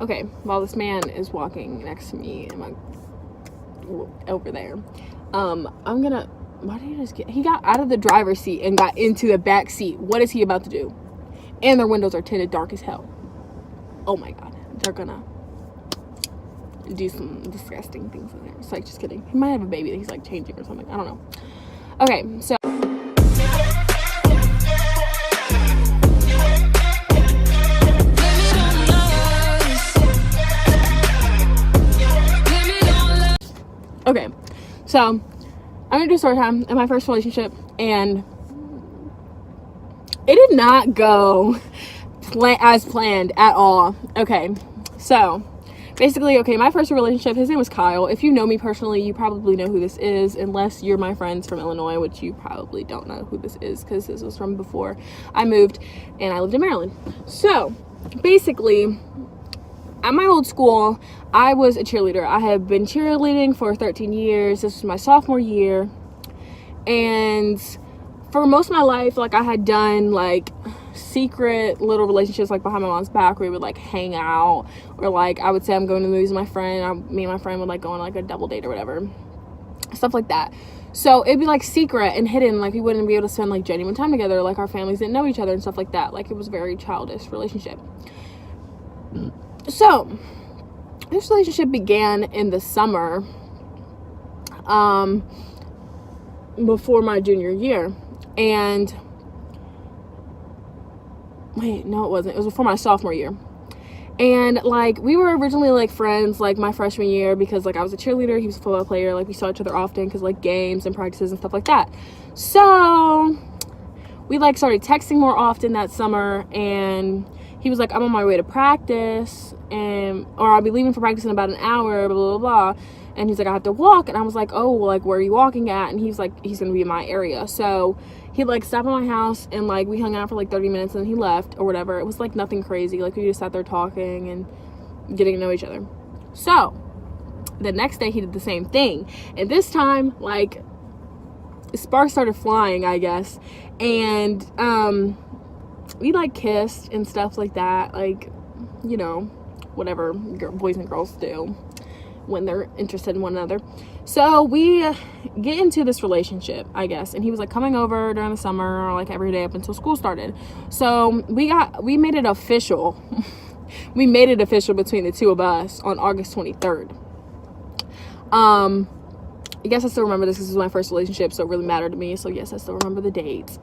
Okay, while this man is walking next to me and like over there, I'm gonna, why did he just he got out of the driver's seat and got into the back seat. What is he about to do? And their windows are tinted dark as hell. Oh my god, they're gonna do some disgusting things in there. It's like, just kidding. He might have a baby that he's like changing or something. I don't know. Okay, so I'm gonna do story time in my first relationship, and it did not go as planned at all. Okay, so basically, okay, my first relationship, his name was Kyle. If you know me personally, you probably know who this is, unless you're my friends from Illinois, which you probably don't know who this is, because this was from before I moved and I lived in Maryland. So basically, at my old school, I was a cheerleader. I have been cheerleading for 13 years. This was my sophomore year. And for most of my life, like, I had done like secret little relationships like behind my mom's back, where we would like hang out, or like I would say I'm going to the movies with my friend, me and my friend would like go on like a double date or whatever, stuff like that. So it'd be like secret and hidden, like we wouldn't be able to spend like genuine time together, like our families didn't know each other and stuff like that. Like, it was a very childish relationship. So this relationship began in the summer, before my junior year. And wait, no, it wasn't. It was before my sophomore year. And like, we were originally like friends like my freshman year, because like I was a cheerleader, he was a football player, like we saw each other often because like games and practices and stuff like that. So we like started texting more often that summer, and he was like, I'm on my way to practice, or I'll be leaving for practice in about an hour, blah, blah, blah. And he's like, I have to walk. And I was like, oh, well, like, where are you walking at? And he's like, he's going to be in my area. So he like stopped at my house, and like we hung out for like 30 minutes, and then he left or whatever. It was like nothing crazy. Like, we just sat there talking and getting to know each other. So the next day he did the same thing. And this time, like, sparks started flying, I guess. And, we like kissed and stuff like that, like, you know, whatever boys and girls do when they're interested in one another. So we get into this relationship, I guess, and he was like coming over during the summer, or like every day up until school started. So we made it official. We made it official between the two of us on August 23rd. I guess I still remember this because this was my first relationship, so it really mattered to me. So yes, I still remember the dates.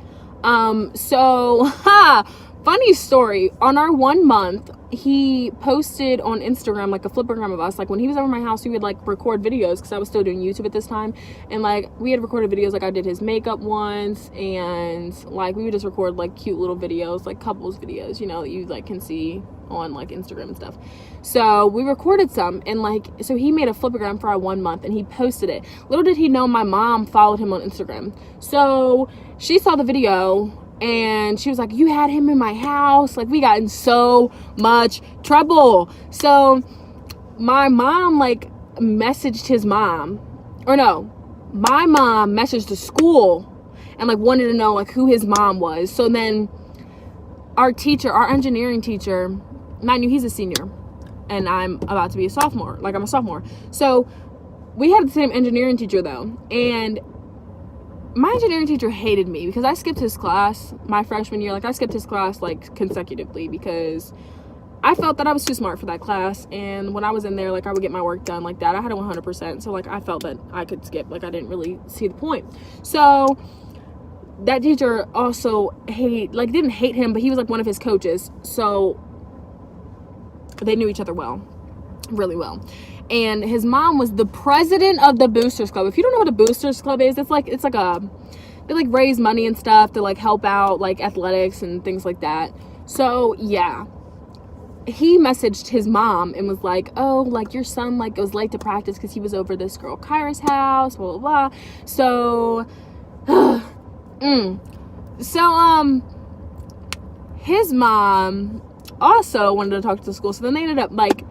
Funny story, on our 1 month, he posted on Instagram like a flipogram of us. Like, when he was over my house, he would like record videos, because I was still doing YouTube at this time, and like we had recorded videos, like I did his makeup once, and like we would just record like cute little videos, like couples videos, you know, that you like can see on like Instagram and stuff. So we recorded some, and like, so he made a flipogram for our 1 month and he posted it. Little did he know my mom followed him on Instagram. So she saw the video and she was like, you had him in my house. Like, we got in so much trouble. So my mom like messaged his mom, or no, my mom messaged the school and like wanted to know like who his mom was. So then our teacher, our engineering teacher, mind you, he's a senior and I'm about to be a sophomore. Like, I'm a sophomore. So we had the same engineering teacher though, and my engineering teacher hated me because I skipped his class my freshman year. Like, I skipped his class like consecutively because I felt that I was too smart for that class, and when I was in there, like, I would get my work done like that. I had a 100%, so like I felt that I could skip. Like, I didn't really see the point. So that teacher also didn't hate him, but he was like one of his coaches, so they knew each other well, really well. And his mom was the president of the Boosters Club. If you don't know what a Boosters Club is, it's like they like raise money and stuff to like help out like athletics and things like that. So yeah, he messaged his mom and was like, oh, like, your son like was late to practice because he was over this girl Kyra's house, blah blah blah. So his mom also wanted to talk to the school. So then they ended up like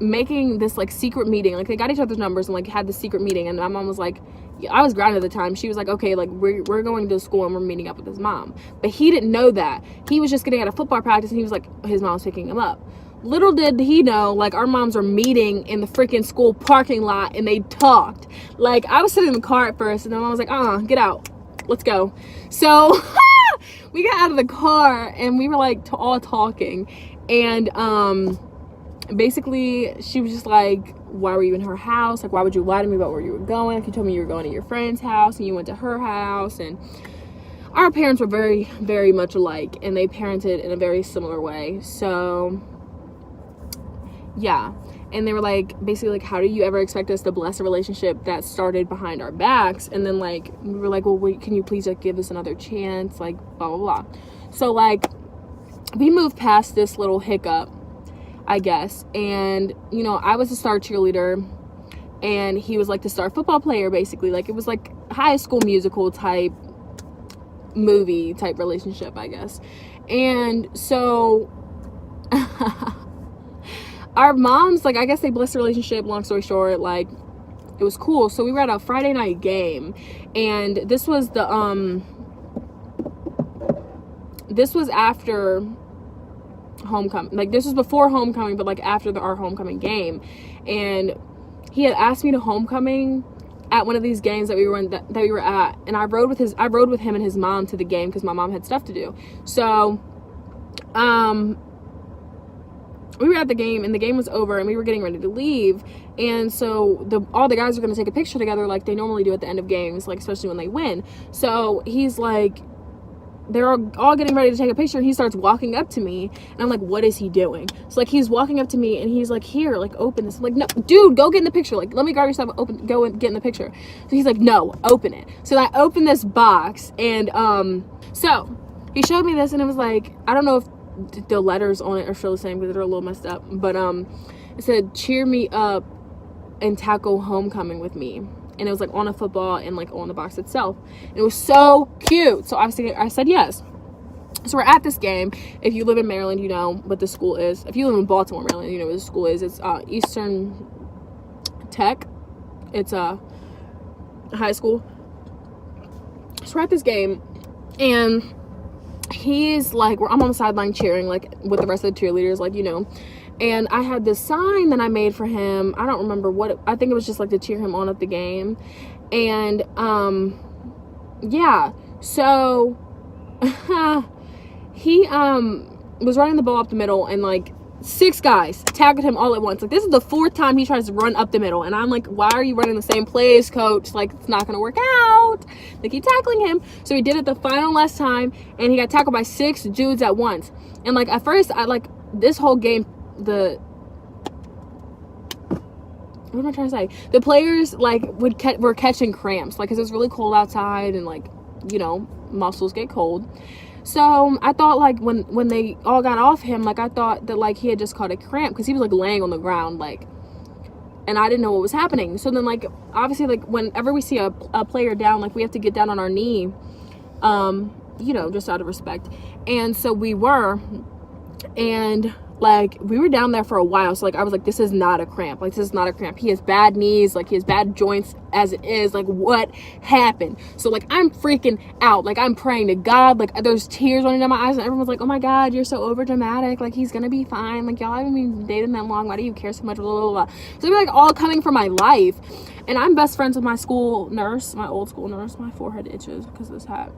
making this like secret meeting. Like, they got each other's numbers and like had this secret meeting, and my mom was like, I was grounded at the time. She was like, okay, like we're going to school and we're meeting up with his mom. But he didn't know that. He was just getting out of football practice and he was like, his mom was picking him up. little did he know, like, our moms were meeting in the freaking school parking lot, and they talked. Like, I was sitting in the car at first, and then I was like, get out, let's go. So we got out of the car, and we were like all talking, and basically she was just like, why were you in her house? Like, why would you lie to me about where you were going? If you told me you were going to your friend's house and you went to her house. And our parents were very, very much alike, and they parented in a very similar way. So yeah. And they were like, basically like, how do you ever expect us to bless a relationship that started behind our backs? And then like, we were like, well, wait, can you please like give us another chance? Like, blah, blah, blah. So like, we moved past this little hiccup, I guess. And, you know, I was a star cheerleader, and he was like the star football player, basically. Like, it was like High School Musical type movie type relationship, I guess. And so our moms, like, I guess they blessed the relationship. Long story short, like, it was cool. So we were at a Friday night game, and this was after homecoming. Like, this was before homecoming, but like after our homecoming game. And he had asked me to homecoming at one of these games that we were at, and I rode with him and his mom to the game because my mom had stuff to do. So we were at the game, and the game was over, and we were getting ready to leave. And so all the guys are going to take a picture together like they normally do at the end of games, like especially when they win. So he's like, they're all getting ready to take a picture, and he starts walking up to me, and I'm like, what is he doing? So like, he's walking up to me, and he's like, here, like, open this. I'm like, no, dude, go get in the picture. Like, let me grab your stuff, go and get in the picture. So he's like, no, open it. So I opened this box, and so he showed me this, and it was like, I don't know if the letters on it are still the same because they're a little messed up, but it said, cheer me up and tackle homecoming with me. And it was like on a football and like on the box itself. And it was so cute. So obviously I said yes. So we're at this game. If you live in Maryland, you know what the school is. If you live in Baltimore, Maryland, you know what the school is. It's Eastern Tech. It's a high school. So we're at this game, and he's like, I'm on the sideline cheering like with the rest of the cheerleaders, like, you know. And I had this sign that I made for him. I don't remember I think it was just like to cheer him on at the game. And yeah, so he was running the ball up the middle, and like 6 guys tackled him all at once. Like, this is the 4th time he tries to run up the middle, and I'm like, why are you running the same plays, coach? Like, it's not gonna work out. They keep tackling him. So he did it the final last time, and he got tackled by 6 dudes at once. And like, at first, I like this whole game, what am I trying to say? The players like were catching cramps, like, because it was really cold outside, and like, you know, muscles get cold. So I thought like when they all got off him, like, I thought that like he had just caught a cramp because he was like laying on the ground, like, and I didn't know what was happening. So then, like, obviously, like, whenever we see a player down, like, we have to get down on our knee, you know, just out of respect. And so we were, and like, we were down there for a while. So like, I was like, this is not a cramp. Like, this is not a cramp. He has bad knees. Like, he has bad joints as it is. Like, what happened? So like, I'm freaking out. Like, I'm praying to God. Like, there's tears running down my eyes, and everyone's like, oh my God, you're so over dramatic. Like, he's gonna be fine. Like, y'all haven't been dating that long. Why do you care so much? Blah, blah, blah. So they're like all coming for my life. And I'm best friends with my school nurse, my old school nurse. My forehead itches because of this hat.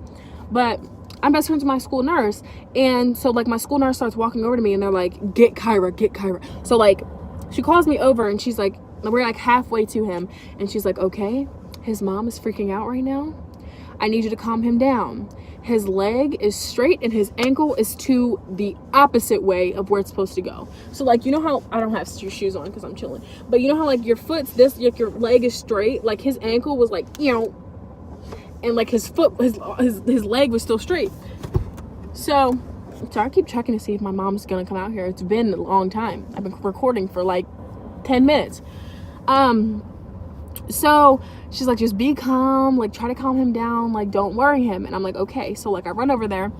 But I'm best friends with my school nurse. And so like, my school nurse starts walking over to me, and they're like, get Kyra. So like, she calls me over, and she's like, we're like halfway to him, and she's like, okay, his mom is freaking out right now. I need you to calm him down. His leg is straight, and his ankle is to the opposite way of where it's supposed to go. So like, you know how, I don't have shoes on because I'm chilling, but you know how like your foot's this, like your leg is straight, like his ankle was like, you know, and like his foot, his leg was still straight. So I keep checking to see if my mom's gonna come out here. It's been a long time. I've been recording for like 10 minutes. So she's like, just be calm, like, try to calm him down, like, don't worry him. And I'm like, okay. So like, I run over there,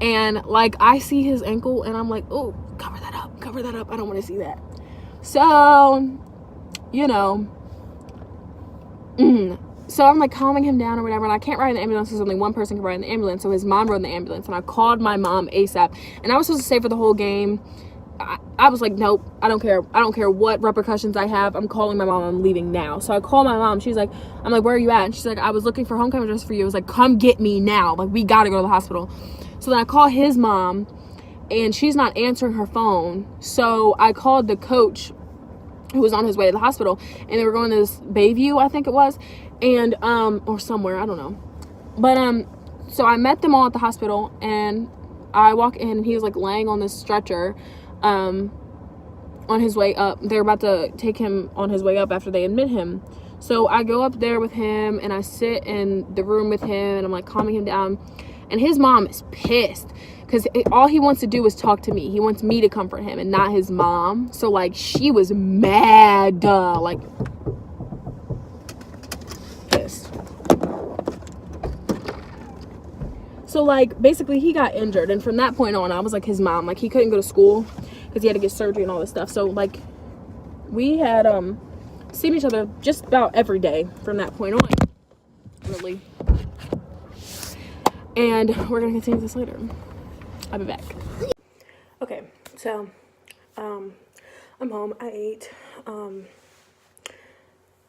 and like, I see his ankle, and I'm like, oh, cover that up. I don't want to see that. So, you know, so I'm like calming him down or whatever, and I can't ride in the ambulance because only one person can ride in the ambulance. So his mom rode in the ambulance, and I called my mom ASAP. And I was supposed to stay for the whole game, I was like, nope, I don't care what repercussions I have. I'm calling my mom. I'm leaving now. So I call my mom. I'm like, where are you at? And she's like, I was looking for homecoming dress for you. I was like, come get me now. Like, we got to go to the hospital. So then I call his mom, and she's not answering her phone. So I called the coach who was on his way to the hospital, and they were going to this Bayview, I think it was, and or somewhere, I don't know. But so I met them all at the hospital, and I walk in, and he was like laying on this stretcher on his way up. They're about to take him on his way up after they admit him. So I go up there with him, and I sit in the room with him, and I'm like calming him down. And his mom is pissed because all he wants to do is talk to me. He wants me to comfort him and not his mom. So like, she was mad, like pissed. So like, basically he got injured, and from that point on, I was like his mom. Like, he couldn't go to school because he had to get surgery and all this stuff. So like, we had seen each other just about every day from that point on, really. And we're gonna continue this later. I'll be back. Okay, so I'm home. I ate.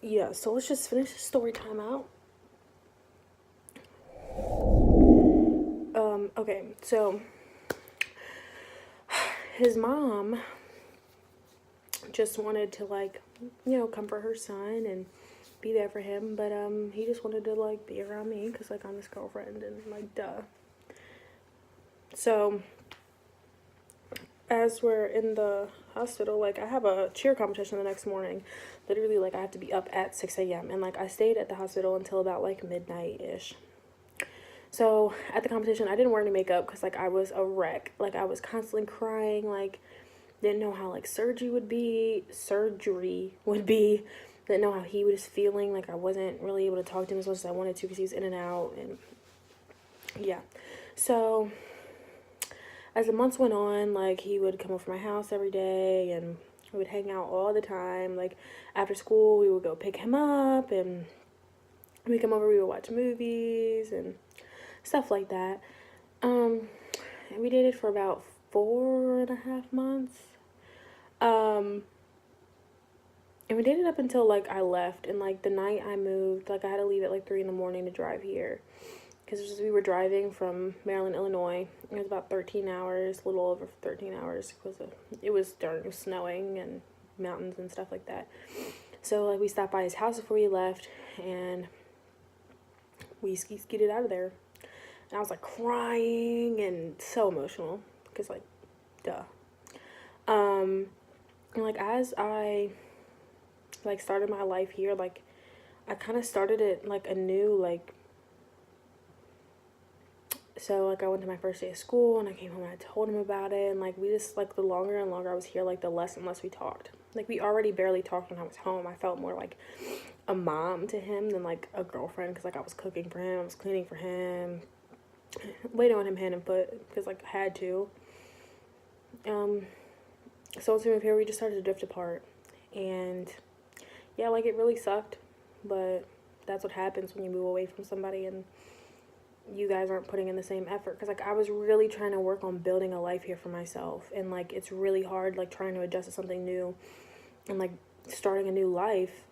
Yeah, so let's just finish the story time out. Okay, so his mom just wanted to, like, you know, comfort her son and be there for him, but he just wanted to, like, be around me because, like, I'm his girlfriend, and like, duh. So as we're in the hospital, like, I have a cheer competition the next morning. Literally, like, I have to be up at 6 a.m. and like, I stayed at the hospital until about like midnight-ish. So at the competition, I didn't wear any makeup because, like, I was a wreck. Like, I was constantly crying, like, didn't know how, like, surgery would be, didn't know how he was feeling. Like, I wasn't really able to talk to him as much as I wanted to because he was in and out, and yeah. So as the months went on, like, he would come over to my house every day, and we would hang out all the time. Like, after school, we would go pick him up, and we'd come over, we would watch movies and stuff like that. And we dated for about 4.5 months. And we dated up until, like, I left. And, like, the night I moved, like, I had to leave at, like, 3 in the morning to drive here. Because we were driving from Maryland, Illinois. It was about 13 hours, a little over 13 hours. Because it was snowing and mountains and stuff like that. So, like, we stopped by his house before we left. And we skeeted out of there. And I was, like, crying and so emotional. Because, like, duh. And, like, as I, like, started my life here, like, I kind of started it, like, anew, like, so, like, I went to my first day of school, and I came home and I told him about it, and, like, we just, like, the longer and longer I was here, like, the less and less we talked. Like, we already barely talked when I was home. I felt more like a mom to him than, like, a girlfriend, because, like, I was cooking for him, I was cleaning for him, waiting on him hand and foot, because, like, I had to. So once we moved here, we just started to drift apart, and yeah, like, it really sucked, but that's what happens when you move away from somebody and you guys aren't putting in the same effort. Because, like, I was really trying to work on building a life here for myself, and, like, it's really hard, like, trying to adjust to something new and, like, starting a new life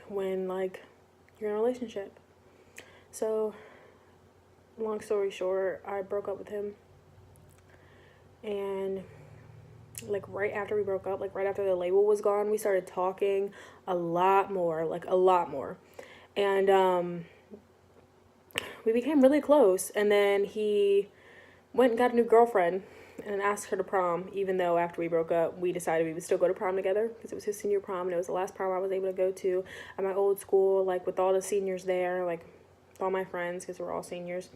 when, like, you're in a relationship. So long story short, I broke up with him, and, like, right after we broke up, like, right after the label was gone, we started talking a lot more, like, a lot more. And we became really close. And then he went and got a new girlfriend and asked her to prom, even though after we broke up, we decided we would still go to prom together, because it was his senior prom, and it was the last prom I was able to go to at my old school, like, with all the seniors there, like, with all my friends, because we're all seniors.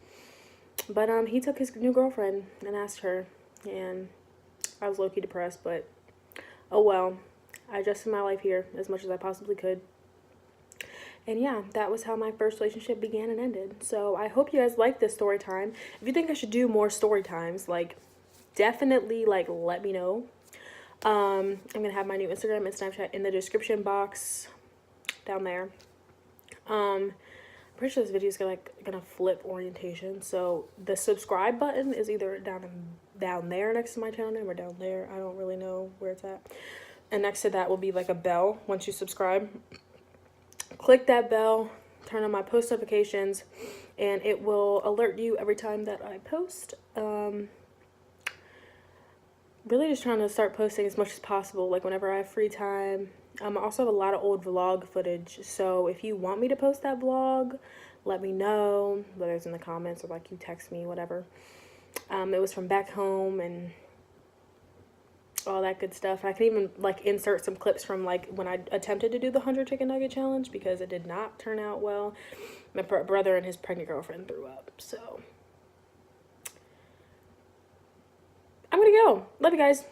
But he took his new girlfriend and asked her, and I was low-key depressed, but oh well. I adjusted my life here as much as I possibly could. And yeah, that was how my first relationship began and ended. So I hope you guys like this story time. If you think I should do more story times, like, definitely, like, let me know. I'm gonna have my new Instagram and Snapchat in the description box down there. I'm pretty sure this video is gonna flip orientation. So the subscribe button is either down in down there next to my channel name, or down there. I don't really know where it's at. And next to that will be like a bell once you subscribe. Click that bell, turn on my post notifications, and it will alert you every time that I post. Really just trying to start posting as much as possible, like whenever I have free time. I also have a lot of old vlog footage, so if you want me to post that vlog, let me know, whether it's in the comments or like you text me, whatever. It was from back home and all that good stuff. I can even like insert some clips from like when I attempted to do the 100 chicken nugget challenge, because it did not turn out well. My brother and his pregnant girlfriend threw up, so I'm gonna go. Love you guys.